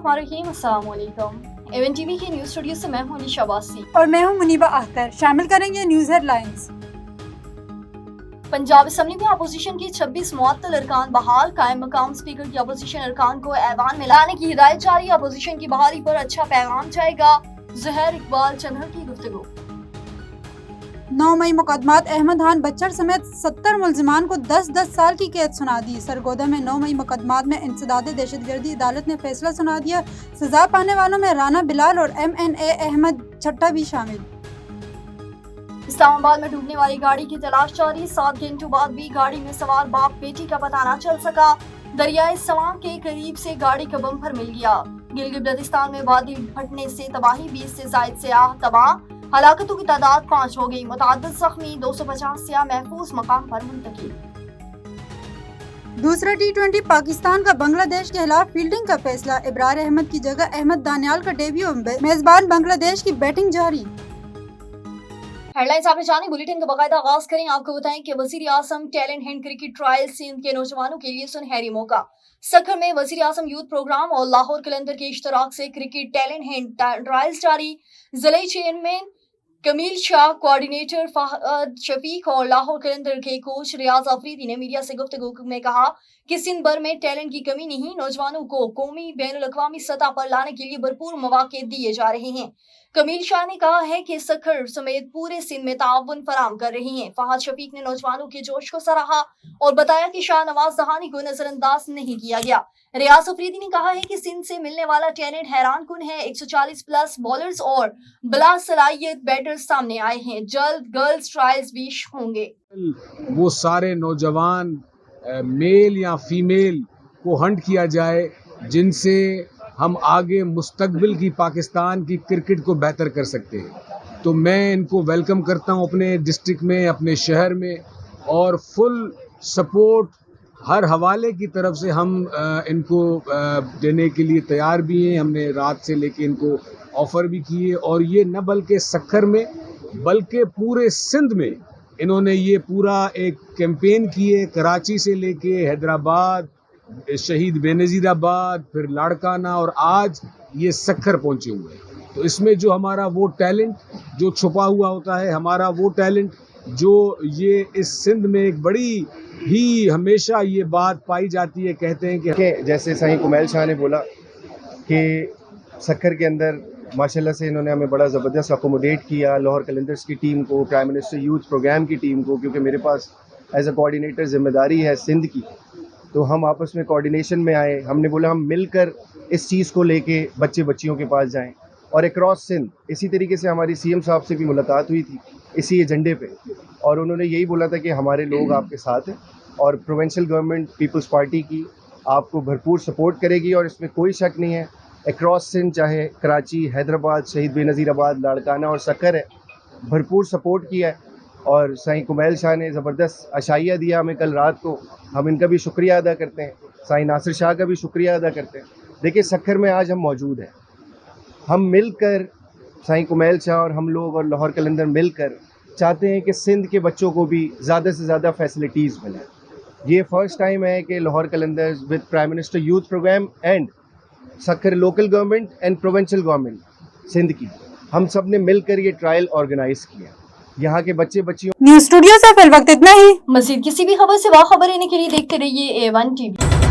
अस्सलाम वालेकुम। Avon TV के न्यूज स्टूडियो से मैं हूं निशा बासी और मैं हूं मुनीबा अख्तर। शामिल करेंगे न्यूज हेडलाइंस। पंजाब असम्बली में अपोजिशन के 26 मुअत्तल अरकान बहाल, कायम मकाम स्पीकर की अपोजिशन अरकान को ऐवान में लाने की हिदायत जारी। अपोजिशन की बहाली पर अच्छा पैगाम जाएगा, ज़ुहैर इकबाल चंदर की गुफ्तगू। 9 मई मुकदमात अहमद खान बच्चर समेत 70 मुलजिमान को 10-10 साल की कैद सुना दी। सरगोदा में 9 मई मुकदमात में इंसदाद दहशतगर्दी अदालत ने फैसला सुना दिया। सजा पाने वालों में राना बिलाल और MNA अहमद छट्टा भी शामिल। इस्लामाबाद में डूबने वाली गाड़ी की तलाश जारी, 7 घंटों बाद भी गाड़ी में सवार बाप बेटी का पता न चल सका। दरियाए सवां के करीब से गाड़ी का बम्पर मिल गया। गिलगित बल्तिस्तान में वादी फटने से तबाही, 20 से जायद सयाह तबाह, हलाकतों की तादाद 5 हो गई, मुतअद्दिद जख्मी, 250 सयाह महफूज मकाम पर मुंतकिल। दूसरा T20 पाकिस्तान का बांग्लादेश के खिलाफ फील्डिंग का फैसला, इब्रार अहमद की जगह अहमद दानियाल का डेब्यू। मेजबान बांग्लादेश की बैटिंग जारी। हेडलाइंस आपने जानी, बुलेटिन का बाकायदा आगाज करें। आपको बताएं कि वजीर आजम talent hunt cricket trial Sindh के नौजवानों के लिए सुनहरी मौका। सखर में वजीर आजम यूथ प्रोग्राम और लाहौर कलंदर के इश्तराक से क्रिकेट टैलेंट हंट ट्रायल्स जारी। जिले चेयरमैन कमील शाह, कोऑर्डिनेटर फहद शफीक और लाहौर कलंदर के कोच रियाज अफरीदी ने मीडिया से गुफ्तगू में कहा कि सिंध भर में टैलेंट की कमी नहीं, नौजवानों को कौमी बैनुल अक़वामी सतह पर लाने के लिए भरपूर मौके दिए जा रहे हैं। कमील शाह ने कहा है कि सखर समेत पूरे सिंध में ताउन फराम कर रही हैं। फहद शफीक ने नौजवानों के जोश को सराहा और बताया कि शाहनवाज दहानी को नजरअंदाज नहीं किया गया। रियाज अफरीदी ने कहा है कि सिंध से मिलने वाला टैलेंट हैरान कुन है। 140 प्लस बॉलर्स और बला सलाहियत बैटर्स सामने आए हैं। जल्द गर्ल्स ट्रायल्स भी होंगे। वो सारे नौजवान मेल या फीमेल को हंट किया जाए जिनसे हम आगे मुस्तकबिल की पाकिस्तान की क्रिकेट को बेहतर कर सकते हैं। तो मैं इनको वेलकम करता हूं अपने डिस्ट्रिक्ट में, अपने शहर में, और फुल सपोर्ट हर हवाले की तरफ से हम इनको देने के लिए तैयार भी हैं। हमने रात से लेके इनको ऑफ़र भी किए, और ये न बल्कि सखर में बल्कि पूरे सिंध में इन्होंने ये पूरा एक कैंपेन किए। कराची से लेके हैदराबाद, शहीद बेनज़ीराबाद, फिर लाड़काना, और आज ये सखर पहुंचे हुए हैं। तो इसमें जो हमारा वो टैलेंट जो छुपा हुआ होता है, हमारा वो टैलेंट जो ये इस सिंध में एक बड़ी ही हमेशा ये बात पाई जाती है, कहते हैं कि जैसे साईं कुमैल शाह ने बोला कि सखर के अंदर माशाल्लाह से इन्होंने हमें बड़ा ज़बरदस्त अकोमोडेट किया, लाहौर कलंदर्स की टीम को, प्राइम मिनिस्टर यूथ प्रोग्राम की टीम को, क्योंकि मेरे पास एज अ कोऑर्डिनेटर ज़िम्मेदारी है सिंध की। तो हम आपस में कोऑर्डिनेशन में आए, हमने बोला हम मिलकर इस चीज़ को लेके बच्चे बच्चियों के पास जाएं, और अक्रॉस सिंध। इसी तरीके से हमारी CM साहब से भी मुलाकात हुई थी इसी एजेंडे पे, और उन्होंने यही बोला था कि हमारे लोग आपके साथ हैं, और प्रोविंशियल गवर्नमेंट पीपल्स पार्टी की आपको भरपूर सपोर्ट करेगी, और इसमें कोई शक नहीं है। अक्रॉस सिंध, चाहे कराची, हैदराबाद, शहीद बेनज़ीराबाद, लाड़काना और सखर है, भरपूर सपोर्ट किया है। और साईं कुमैल शाह ने ज़बरदस्त अशाइया दिया हमें कल रात को, हम इनका भी शुक्रिया अदा करते हैं। साईं नासिर शाह का भी शुक्रिया अदा करते हैं। देखिए सखर में आज हम मौजूद हैं, हम मिलकर, साईं कुमैल शाह और हम लोग और लाहौर कलंदर मिलकर चाहते हैं कि सिंध के बच्चों को भी ज़्यादा से ज़्यादा फैसिलिटीज़ मिलें। ये फर्स्ट टाइम है कि Lahore Qalandar with prime minister youth programme and Sukkur local government and provincial government Sindh की, हम सब ने मिलकर ये ट्रायल ऑर्गेनाइज किया। यहाँ के बच्चे बच्चियों। न्यूज स्टूडियो से फिल वक्त इतना ही। मज़ीद किसी भी खबर से बाखबर रहने के लिए देखते रहिए A1 TV।